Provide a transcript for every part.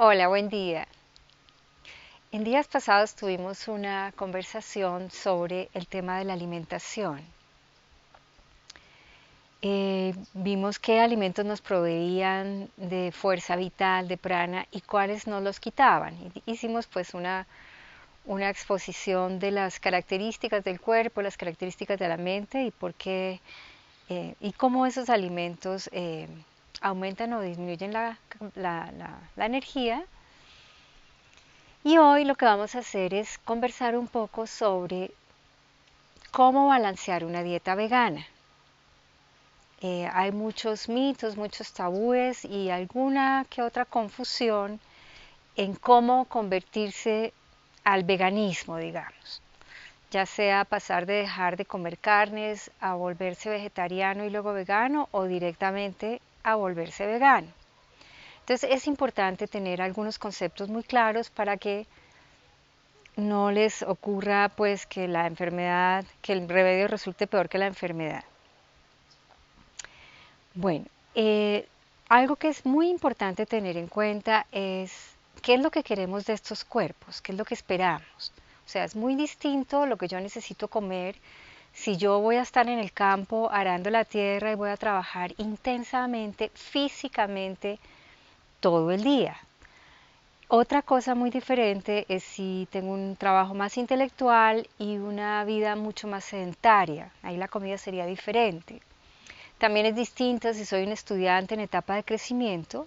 Hola, buen día. En días pasados tuvimos una conversación sobre el tema de la alimentación. Vimos qué alimentos nos proveían de fuerza vital, de prana, y cuáles nos los quitaban. Hicimos pues una exposición de las características del cuerpo, las características de la mente y por qué y cómo esos alimentos aumentan o disminuyen la energía. Y hoy lo que vamos a hacer es conversar un poco sobre cómo balancear una dieta vegana. Hay muchos mitos, muchos tabúes y alguna que otra confusión en cómo convertirse al veganismo, digamos. Ya sea pasar de dejar de comer carnes a volverse vegetariano y luego vegano o directamente a volverse vegano. Entonces es importante tener algunos conceptos muy claros para que no les ocurra pues que la enfermedad, que el remedio resulte peor que la enfermedad. Bueno, algo que es muy importante tener en cuenta es qué es lo que queremos de estos cuerpos, qué es lo que esperamos. O sea, es muy distinto lo que yo necesito comer si yo voy a estar en el campo arando la tierra y voy a trabajar intensamente, físicamente, todo el día. Otra cosa muy diferente es si tengo un trabajo más intelectual y una vida mucho más sedentaria. Ahí la comida sería diferente. También es distinto si soy un estudiante en etapa de crecimiento.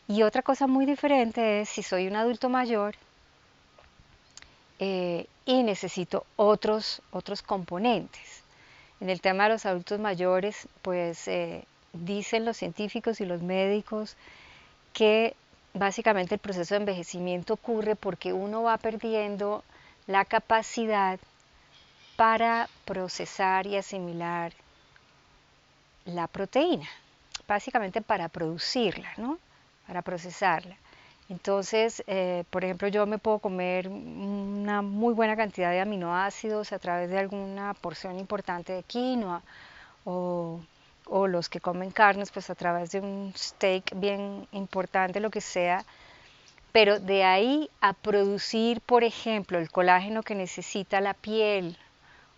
Y otra cosa muy diferente es si soy un adulto mayor y necesito otros componentes. En el tema de los adultos mayores, pues dicen los científicos y los médicos que básicamente el proceso de envejecimiento ocurre porque uno va perdiendo la capacidad para procesar y asimilar la proteína, básicamente para producirla, ¿no? Para procesarla. Entonces, por ejemplo, yo me puedo comer una muy buena cantidad de aminoácidos a través de alguna porción importante de quinoa o, o los que comen carnes, pues a través de un steak bien importante, lo que sea, pero de ahí a producir, por ejemplo, el colágeno que necesita la piel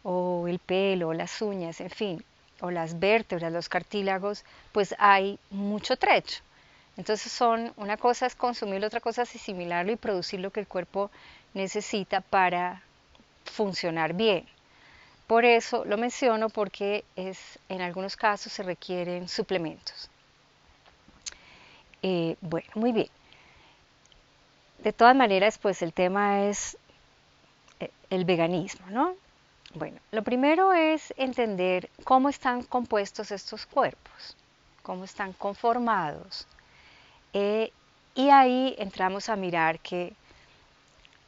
o el pelo, o las uñas, en fin, o las vértebras, los cartílagos, pues hay mucho trecho. Entonces una cosa es consumirlo, otra cosa es asimilarlo y producir lo que el cuerpo necesita para funcionar bien. Por eso lo menciono porque en algunos casos se requieren suplementos. Bueno, muy bien. De todas maneras, pues el tema es el veganismo, ¿no? Bueno, lo primero es entender cómo están compuestos estos cuerpos, cómo están conformados. Eh, y ahí entramos a mirar que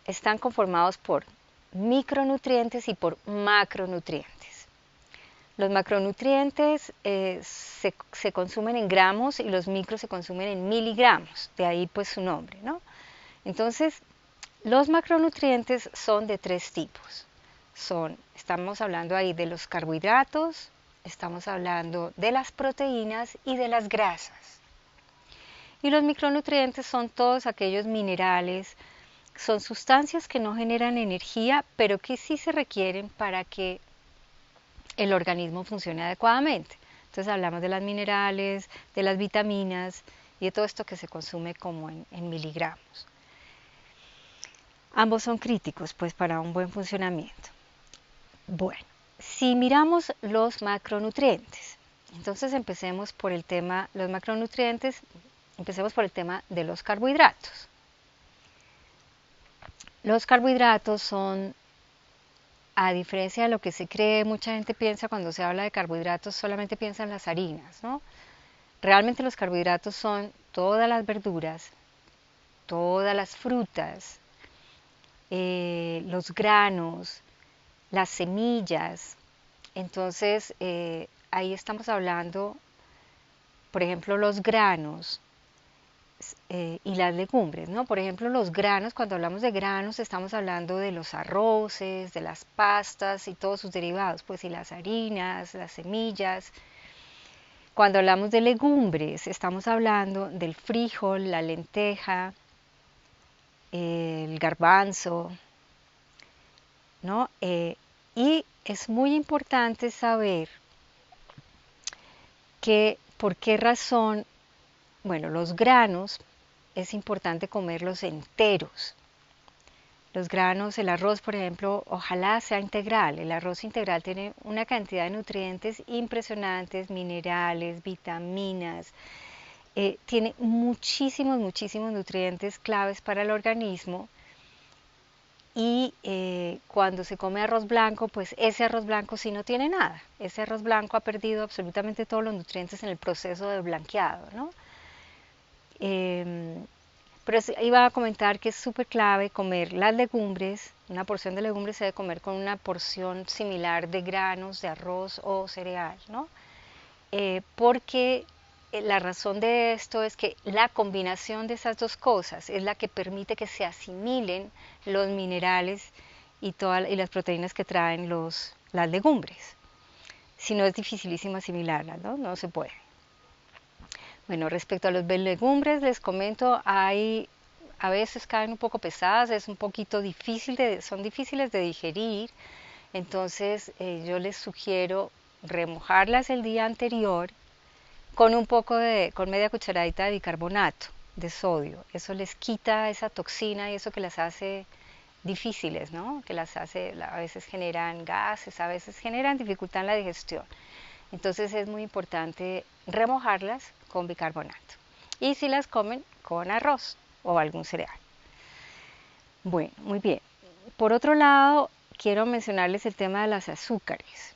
están conformados por micronutrientes y por macronutrientes. Los macronutrientes se consumen en gramos y los micros se consumen en miligramos, de ahí pues su nombre, ¿no? Entonces, los macronutrientes son de tres tipos. Estamos hablando ahí de los carbohidratos, estamos hablando de las proteínas y de las grasas. Y los micronutrientes son todos aquellos minerales, son sustancias que no generan energía, pero que sí se requieren para que el organismo funcione adecuadamente. Entonces hablamos de las minerales, de las vitaminas y de todo esto que se consume como en miligramos. Ambos son críticos pues para un buen funcionamiento. Bueno, si miramos los macronutrientes, entonces empecemos por el tema, los macronutrientes, empecemos por el tema de los carbohidratos. Los carbohidratos son, a diferencia de lo que se cree, mucha gente piensa cuando se habla de carbohidratos, solamente piensa en las harinas, ¿no? Realmente los carbohidratos son todas las verduras, todas las frutas, los granos, las semillas. Entonces, ahí estamos hablando, por ejemplo, los granos y las legumbres, ¿no? Por ejemplo, los granos, cuando hablamos de granos, estamos hablando de los arroces, de las pastas y todos sus derivados, pues y las harinas, las semillas. Cuando hablamos de legumbres, estamos hablando del frijol, la lenteja, el garbanzo, ¿no? Y es muy importante saber que por qué razón, bueno, los granos es importante comerlos enteros. Los granos, el arroz, por ejemplo, ojalá sea integral. El arroz integral tiene una cantidad de nutrientes impresionantes, minerales, vitaminas, tiene muchísimos, muchísimos nutrientes claves para el organismo. Y cuando se come arroz blanco, pues ese arroz blanco sí no tiene nada. Ese arroz blanco ha perdido absolutamente todos los nutrientes en el proceso de blanqueado, ¿no? Pero iba a comentar que es súper clave comer las legumbres. Una porción de legumbres se debe comer con una porción similar de granos, de arroz o cereal, ¿no? Porque la razón de esto es que la combinación de esas dos cosas es la que permite que se asimilen los minerales y las proteínas que traen las legumbres. Si no, es dificilísimo asimilarlas, ¿no? No se puede. Bueno, respecto a los legumbres, les comento, a veces caen un poco pesadas, es un poquito son difíciles de digerir, entonces yo les sugiero remojarlas el día anterior con con media cucharadita de bicarbonato de sodio. Eso les quita esa toxina y eso que las hace difíciles, ¿no? Que las hace, a veces generan gases, a veces generan dificultad en la digestión. Entonces es muy importante remojarlas con bicarbonato. Y si las comen con arroz o algún cereal. Bueno, muy bien. Por otro lado, quiero mencionarles el tema de las azúcares.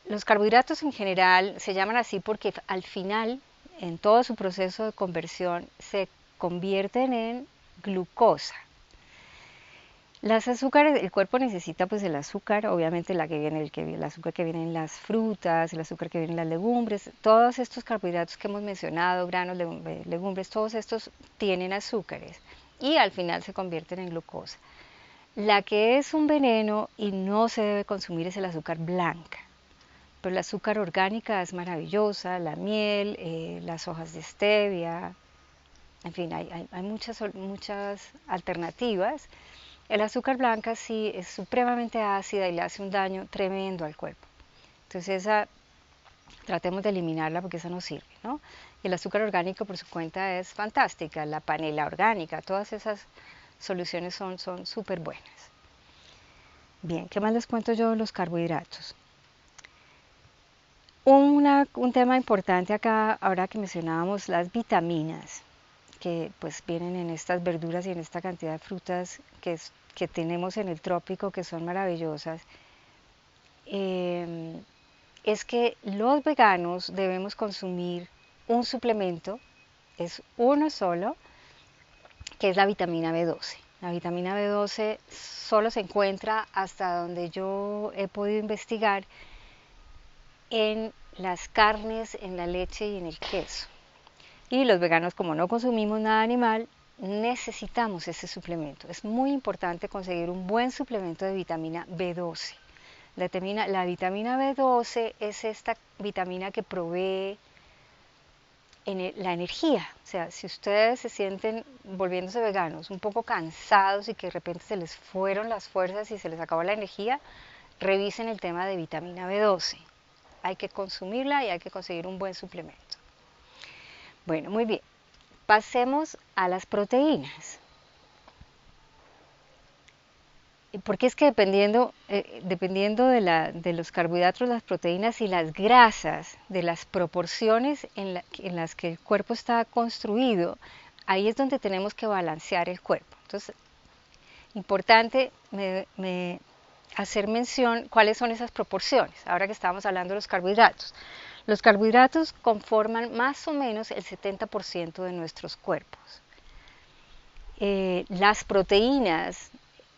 Los carbohidratos en general se llaman así porque al final, en todo su proceso de conversión, se convierten en glucosa. Las azúcares, el cuerpo necesita pues el azúcar, obviamente el azúcar que viene en las frutas, el azúcar que viene en las legumbres, todos estos carbohidratos que hemos mencionado, granos, legumbres, todos estos tienen azúcares y al final se convierten en glucosa. La que es un veneno y no se debe consumir es el azúcar blanca, pero la azúcar orgánica es maravillosa, la miel, las hojas de stevia, en fin, hay muchas alternativas. El azúcar blanca sí es supremamente ácida y le hace un daño tremendo al cuerpo. Entonces tratemos de eliminarla porque esa no sirve, ¿no? Y el azúcar orgánico por su cuenta es fantástica, la panela orgánica, todas esas soluciones son súper buenas. Bien, ¿qué más les cuento yo de los carbohidratos? Un tema importante acá, ahora que mencionábamos las vitaminas, que pues vienen en estas verduras y en esta cantidad de frutas que tenemos en el trópico, que son maravillosas, es que los veganos debemos consumir un suplemento, es uno solo, que es la vitamina B12. La vitamina B12 solo se encuentra, hasta donde yo he podido investigar, en las carnes, en la leche y en el queso. Y los veganos, como no consumimos nada animal, necesitamos ese suplemento. Es muy importante conseguir un buen suplemento de vitamina B12. La vitamina B12 es esta vitamina que provee la energía. O sea, si ustedes se sienten volviéndose veganos, un poco cansados y que de repente se les fueron las fuerzas y se les acabó la energía, revisen el tema de vitamina B12. Hay que consumirla y hay que conseguir un buen suplemento. Bueno, muy bien. Pasemos a las proteínas. Porque es que dependiendo de los carbohidratos, las proteínas y las grasas, de las proporciones en las que el cuerpo está construido, ahí es donde tenemos que balancear el cuerpo. Entonces, importante hacer mención cuáles son esas proporciones, ahora que estamos hablando de los carbohidratos. Los carbohidratos conforman más o menos el 70% de nuestros cuerpos. Las proteínas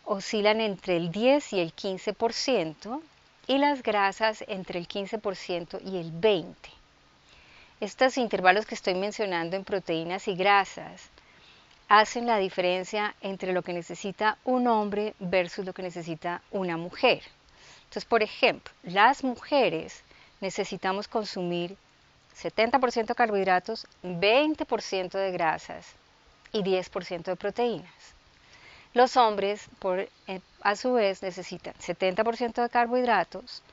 oscilan entre el 10 y el 15% y las grasas entre el 15% y el 20%. Estos intervalos que estoy mencionando en proteínas y grasas hacen la diferencia entre lo que necesita un hombre versus lo que necesita una mujer. Entonces, por ejemplo, las mujeres necesitamos consumir 70% carbohidratos, 20% de grasas y 10% de proteínas. Los hombres, a su vez, necesitan 70% de carbohidratos,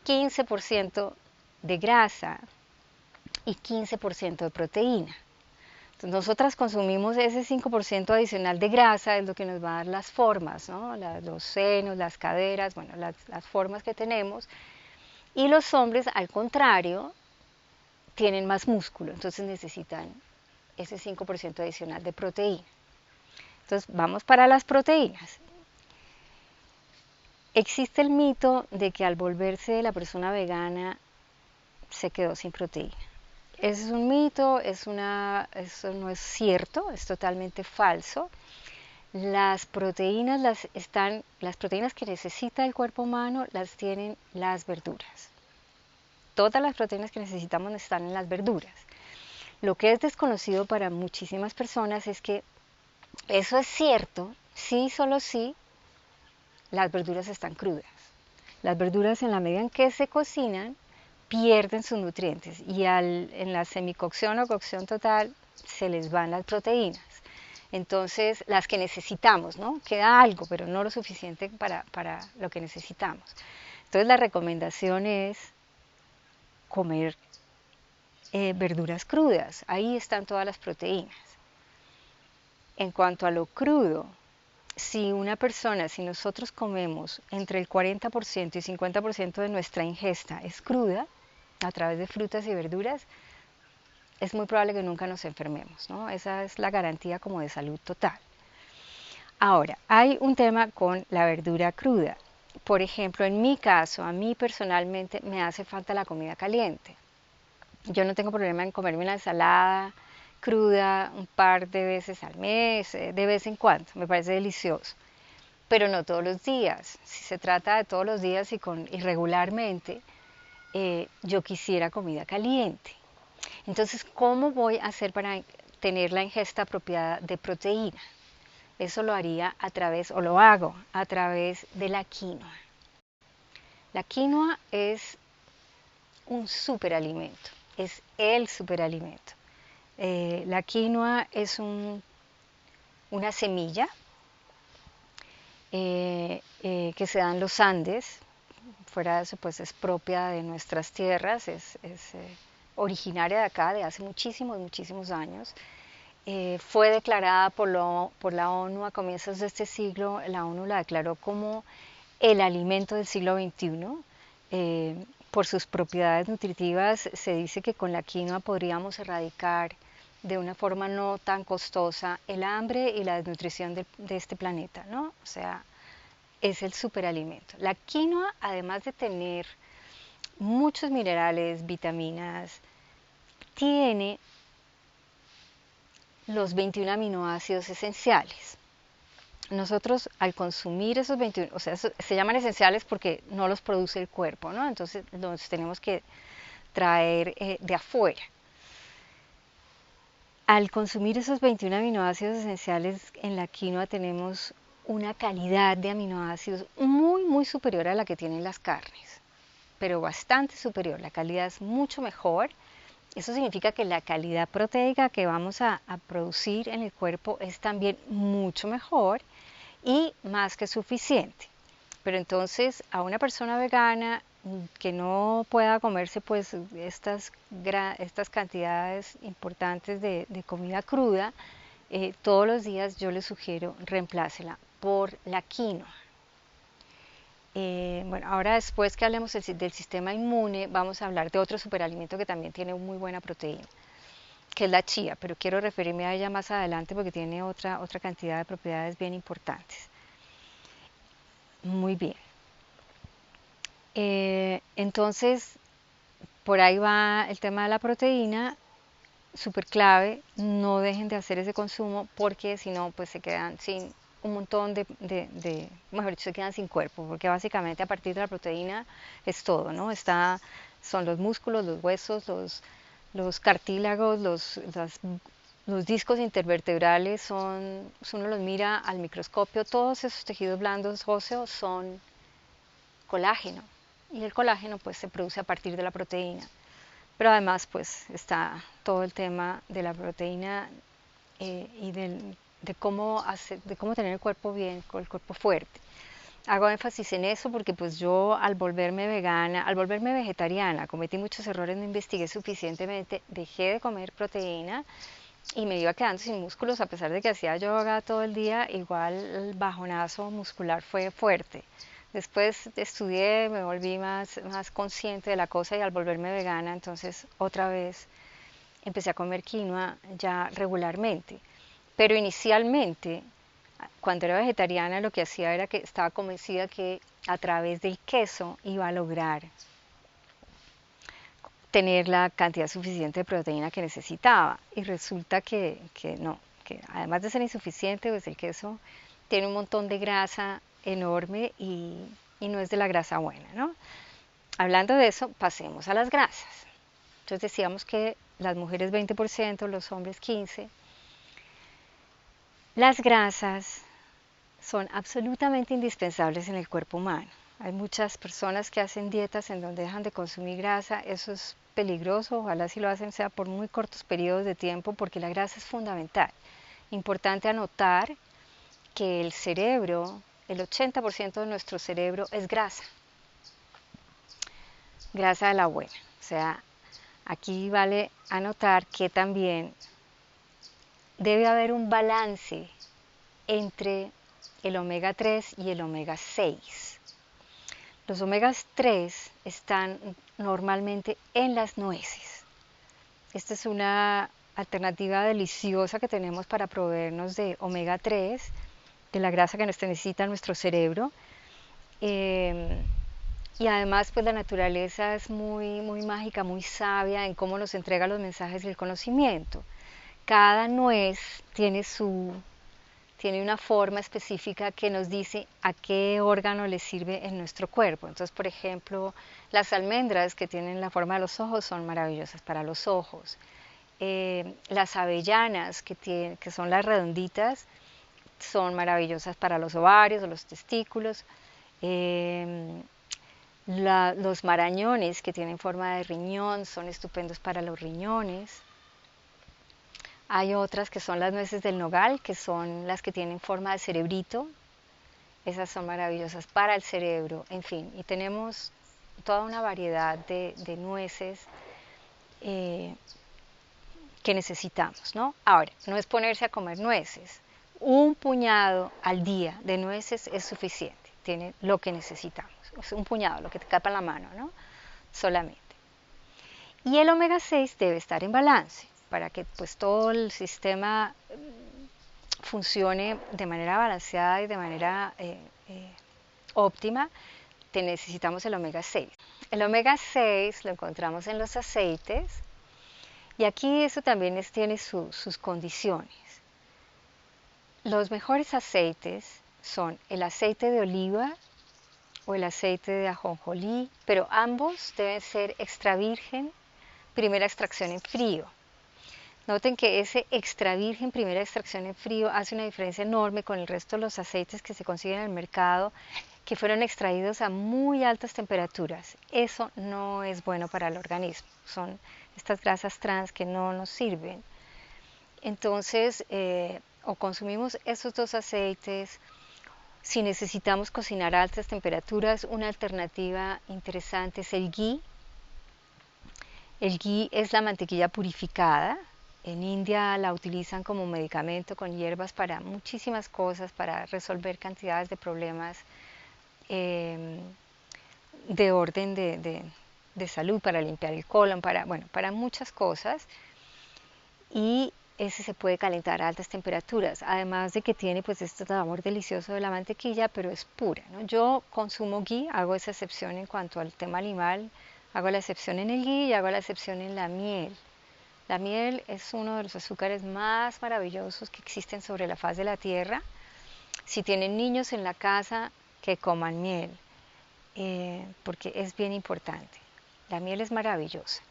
15% de grasa y 15% de proteína. Entonces, nosotras consumimos ese 5% adicional de grasa, es lo que nos va a dar las formas, ¿no? Los senos, las caderas, bueno, las formas que tenemos. Y los hombres, al contrario, tienen más músculo, entonces necesitan ese 5% adicional de proteína. Entonces, vamos para las proteínas. Existe el mito de que al volverse la persona vegana se quedó sin proteína. Ese es un mito, eso no es cierto, es totalmente falso. Las proteínas, las proteínas que necesita el cuerpo humano las tienen las verduras. Todas las proteínas que necesitamos están en las verduras. Lo que es desconocido para muchísimas personas es que eso es cierto, sí, solo sí, las verduras están crudas. Las verduras, en la medida en que se cocinan, pierden sus nutrientes y en la semicocción o cocción total se les van las proteínas. Entonces, las que necesitamos, ¿no? Queda algo, pero no lo suficiente para lo que necesitamos. Entonces, la recomendación es comer verduras crudas. Ahí están todas las proteínas. En cuanto a lo crudo, si nosotros comemos entre el 40% y 50% de nuestra ingesta es cruda, a través de frutas y verduras, es muy probable que nunca nos enfermemos, ¿no? Esa es la garantía como de salud total. Ahora, hay un tema con la verdura cruda. Por ejemplo, en mi caso, a mí personalmente me hace falta la comida caliente. Yo no tengo problema en comerme una ensalada cruda un par de veces al mes, de vez en cuando, me parece delicioso. Pero no todos los días. Si se trata de todos los días y irregularmente, yo quisiera comida caliente. Entonces, ¿cómo voy a hacer para tener la ingesta apropiada de proteína? Eso lo haría lo hago a través de la quinoa. La quinoa es un superalimento, es el superalimento. La quinoa es una semilla que se da en los Andes. Fuera de eso, pues es propia de nuestras tierras, es originaria de acá de hace muchísimos, muchísimos años. Fue declarada por la ONU a comienzos de este siglo. La ONU la declaró como el alimento del siglo XXI. Por sus propiedades nutritivas, se dice que con la quinoa podríamos erradicar de una forma no tan costosa el hambre y la desnutrición de este planeta, ¿no? O sea, es el superalimento. La quinoa, además de tener muchos minerales, vitaminas, tiene los 21 aminoácidos esenciales. Nosotros al consumir esos 21, o sea, se llaman esenciales porque no los produce el cuerpo, ¿no? Entonces los tenemos que traer de afuera. Al consumir esos 21 aminoácidos esenciales en la quinoa tenemos una calidad de aminoácidos muy, muy superior a la que tienen las carnes, pero bastante superior. La calidad es mucho mejor. Eso significa que la calidad proteica que vamos a producir en el cuerpo es también mucho mejor y más que suficiente. Pero entonces a una persona vegana que no pueda comerse pues estas cantidades importantes de comida cruda, todos los días yo le sugiero reemplácela por la quinoa. Bueno, ahora después que hablemos del sistema inmune, vamos a hablar de otro superalimento que también tiene muy buena proteína, que es la chía, pero quiero referirme a ella más adelante porque tiene otra cantidad de propiedades bien importantes. Muy bien. Entonces, por ahí va el tema de la proteína, súper clave. No dejen de hacer ese consumo porque si no, pues se quedan sin un montón mejor dicho, se quedan sin cuerpo, porque básicamente a partir de la proteína es todo, ¿no? Son los músculos, los huesos, los cartílagos, los discos intervertebrales, si uno los mira al microscopio, todos esos tejidos blandos óseos son colágeno, y el colágeno pues se produce a partir de la proteína. Pero además pues está todo el tema de la proteína de cómo tener el cuerpo bien, el cuerpo fuerte. Hago énfasis en eso porque pues yo al volverme vegana, al volverme vegetariana, cometí muchos errores, no investigué suficientemente, dejé de comer proteína y me iba quedando sin músculos a pesar de que hacía yoga todo el día, igual el bajonazo muscular fue fuerte. Después estudié, me volví más consciente de la cosa y al volverme vegana, entonces otra vez empecé a comer quinoa ya regularmente. Pero inicialmente, cuando era vegetariana, lo que hacía era que estaba convencida que a través del queso iba a lograr tener la cantidad suficiente de proteína que necesitaba. Y resulta que no, que además de ser insuficiente, pues el queso tiene un montón de grasa enorme y no es de la grasa buena, ¿no? Hablando de eso, pasemos a las grasas. Entonces decíamos que las mujeres 20%, los hombres 15%. Las grasas son absolutamente indispensables en el cuerpo humano. Hay muchas personas que hacen dietas en donde dejan de consumir grasa, eso es peligroso, ojalá si lo hacen sea por muy cortos periodos de tiempo porque la grasa es fundamental. Importante anotar que el cerebro, el 80% de nuestro cerebro es grasa, grasa de la buena. O sea, aquí vale anotar que también debe haber un balance entre el omega 3 y el omega 6. Los omegas 3 están normalmente en las nueces. Esta es una alternativa deliciosa que tenemos para proveernos de omega 3, de la grasa que necesita nuestro cerebro. Y además pues la naturaleza es muy mágica, muy sabia en cómo nos entrega los mensajes del conocimiento. Cada nuez tiene una forma específica que nos dice a qué órgano le sirve en nuestro cuerpo. Entonces, por ejemplo, las almendras que tienen la forma de los ojos son maravillosas para los ojos. Las avellanas que son las redonditas son maravillosas para los ovarios o los testículos. Los marañones que tienen forma de riñón son estupendos para los riñones. Hay otras que son las nueces del nogal, que son las que tienen forma de cerebrito. Esas son maravillosas para el cerebro, en fin. Y tenemos toda una variedad de nueces que necesitamos, ¿no? Ahora, no es ponerse a comer nueces. Un puñado al día de nueces es suficiente. Tiene lo que necesitamos. Es un puñado, lo que te capa en la mano, ¿no? Solamente. Y el omega 6 debe estar en balance para que pues todo el sistema funcione de manera balanceada y de manera óptima. Necesitamos el omega 6. El omega 6 lo encontramos en los aceites y aquí eso también tiene sus condiciones. Los mejores aceites son el aceite de oliva o el aceite de ajonjolí, pero ambos deben ser extra virgen, primera extracción en frío. Noten que ese extra virgen, primera extracción en frío, hace una diferencia enorme con el resto de los aceites que se consiguen en el mercado, que fueron extraídos a muy altas temperaturas. Eso no es bueno para el organismo. Son estas grasas trans que no nos sirven. Entonces, o consumimos esos dos aceites. Si necesitamos cocinar a altas temperaturas, una alternativa interesante es el ghee. El ghee es la mantequilla purificada. En India la utilizan como medicamento con hierbas para muchísimas cosas, para resolver cantidades de problemas de orden de salud, para limpiar el colon, para muchas cosas. Y ese se puede calentar a altas temperaturas, además de que tiene pues este sabor delicioso de la mantequilla, pero es pura, ¿no? Yo consumo ghee, hago esa excepción en cuanto al tema animal, hago la excepción en el ghee y hago la excepción en la miel. La miel es uno de los azúcares más maravillosos que existen sobre la faz de la tierra. Si tienen niños en la casa, que coman miel, porque es bien importante. La miel es maravillosa.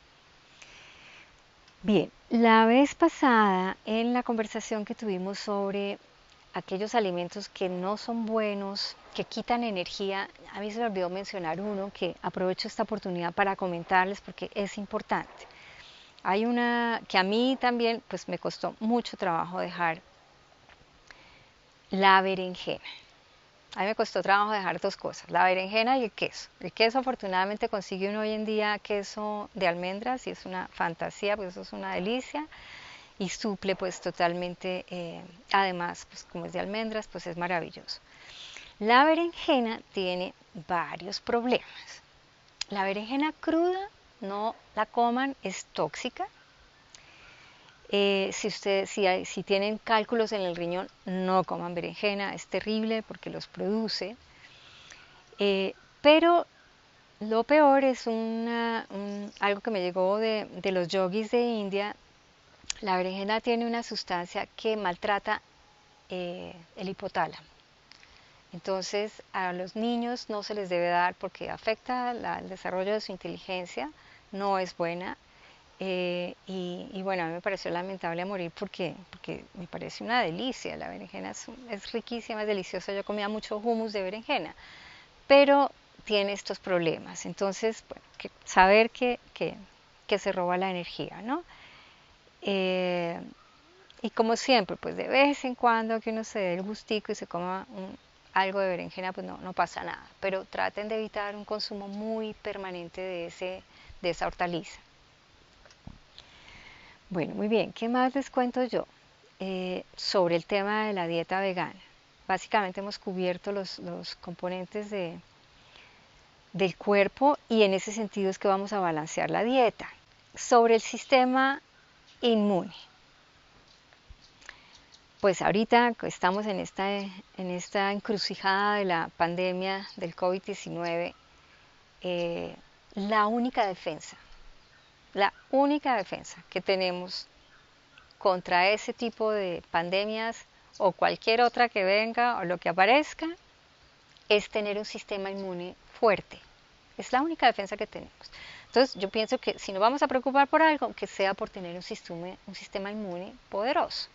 Bien, la vez pasada en la conversación que tuvimos sobre aquellos alimentos que no son buenos, que quitan energía, a mí se me olvidó mencionar uno que aprovecho esta oportunidad para comentarles porque es importante. Hay una que a mí también pues me costó mucho trabajo dejar, la berenjena. A mí me costó trabajo dejar dos cosas, la berenjena y el queso. El queso afortunadamente consigue uno hoy en día queso de almendras y es una fantasía, pues eso es una delicia y suple pues totalmente, además pues como es de almendras pues es maravilloso. La berenjena tiene varios problemas. La berenjena cruda no la coman, es tóxica. Si tienen cálculos en el riñón, no coman berenjena, es terrible porque los produce. Pero lo peor es algo que me llegó de los yogis de India. La berenjena tiene una sustancia que maltrata el hipotálamo. Entonces a los niños no se les debe dar porque afecta el desarrollo de su inteligencia, no es buena. Y bueno, a mí me pareció lamentable a morir porque me parece una delicia. La berenjena es riquísima, es deliciosa. Yo comía mucho hummus de berenjena, pero tiene estos problemas. Entonces, bueno, saber que se roba la energía, ¿no? Eh, y como siempre, pues de vez en cuando que uno se dé el gustico y se coma algo de berenjena, pues no pasa nada. Pero traten de evitar un consumo muy permanente de esa hortaliza. Bueno, muy bien, ¿qué más les cuento yo? Sobre el tema de la dieta vegana. Básicamente hemos cubierto los componentes del cuerpo y en ese sentido es que vamos a balancear la dieta. Sobre el sistema inmune. Pues ahorita estamos en esta encrucijada de la pandemia del COVID-19. eh, la única defensa, la única defensa que tenemos contra ese tipo de pandemias o cualquier otra que venga o lo que aparezca es tener un sistema inmune fuerte. Es la única defensa que tenemos. Entonces yo pienso que si nos vamos a preocupar por algo, que sea por tener un sistema inmune poderoso.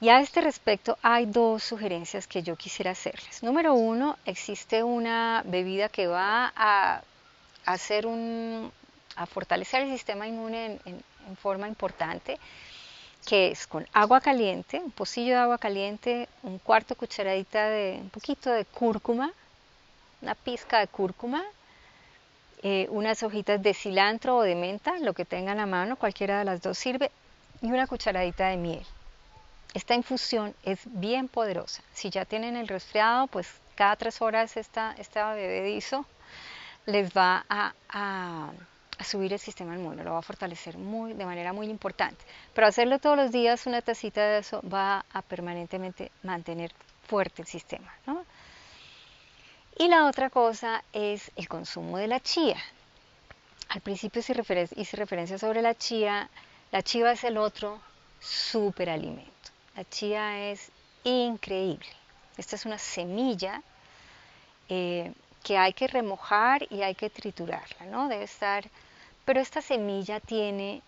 Y a este respecto hay dos sugerencias que yo quisiera hacerles. Número uno, existe una bebida que va a fortalecer el sistema inmune en forma importante, que es con agua caliente, un pocillo de agua caliente, un cuarto cucharadita de un poquito de cúrcuma, una pizca de cúrcuma, unas hojitas de cilantro o de menta, lo que tengan a mano, cualquiera de las dos sirve, y una cucharadita de miel. Esta infusión es bien poderosa. Si ya tienen el resfriado, pues cada 3 horas esta bebedizo les va a subir el sistema inmune, lo va a fortalecer de manera muy importante. Pero hacerlo todos los días, una tacita de eso, va a permanentemente mantener fuerte el sistema, ¿no? Y la otra cosa es el consumo de la chía. Al principio hice referencia sobre la chía. La chía es el otro superalimento. La chía es increíble. Esta es una semilla que hay que remojar y hay que triturarla, ¿no? Debe estar, pero esta semilla tiene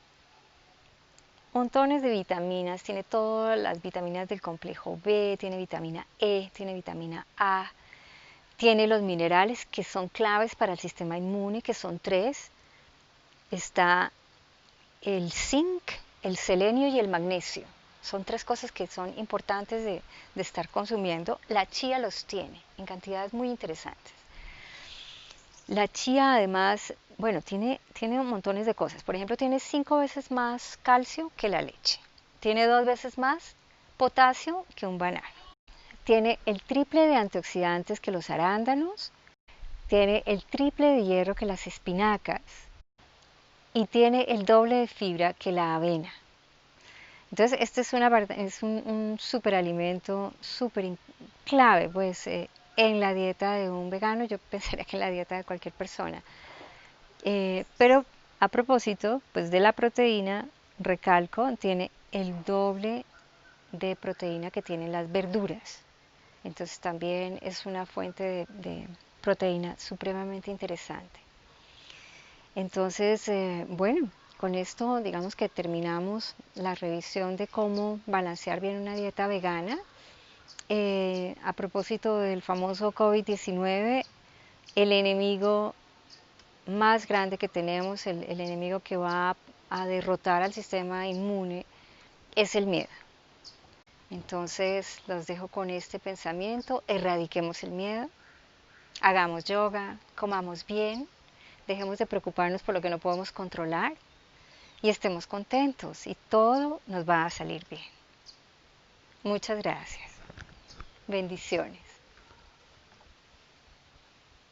montones de vitaminas, tiene todas las vitaminas del complejo B, tiene vitamina E, tiene vitamina A, tiene los minerales que son claves para el sistema inmune, que son 3. Está el zinc, el selenio y el magnesio. Son 3 cosas que son importantes de estar consumiendo. La chía los tiene en cantidades muy interesantes. La chía además, bueno, tiene montones de cosas. Por ejemplo, tiene 5 veces más calcio que la leche. Tiene 2 veces más potasio que un banano. Tiene el triple de antioxidantes que los arándanos. Tiene el triple de hierro que las espinacas. Y tiene el doble de fibra que la avena. Entonces, este es un superalimento súper clave, pues, en la dieta de un vegano. Yo pensaría que en la dieta de cualquier persona. Pero a propósito, pues, de la proteína, recalco, tiene el doble de proteína que tienen las verduras. Entonces, también es una fuente de proteína supremamente interesante. Entonces, bueno, con esto digamos que terminamos la revisión de cómo balancear bien una dieta vegana. A propósito del famoso COVID-19, el enemigo más grande que tenemos, el enemigo que va a derrotar al sistema inmune es el miedo. Entonces los dejo con este pensamiento: erradiquemos el miedo, hagamos yoga, comamos bien, dejemos de preocuparnos por lo que no podemos controlar y estemos contentos y todo nos va a salir bien. Muchas gracias. Bendiciones.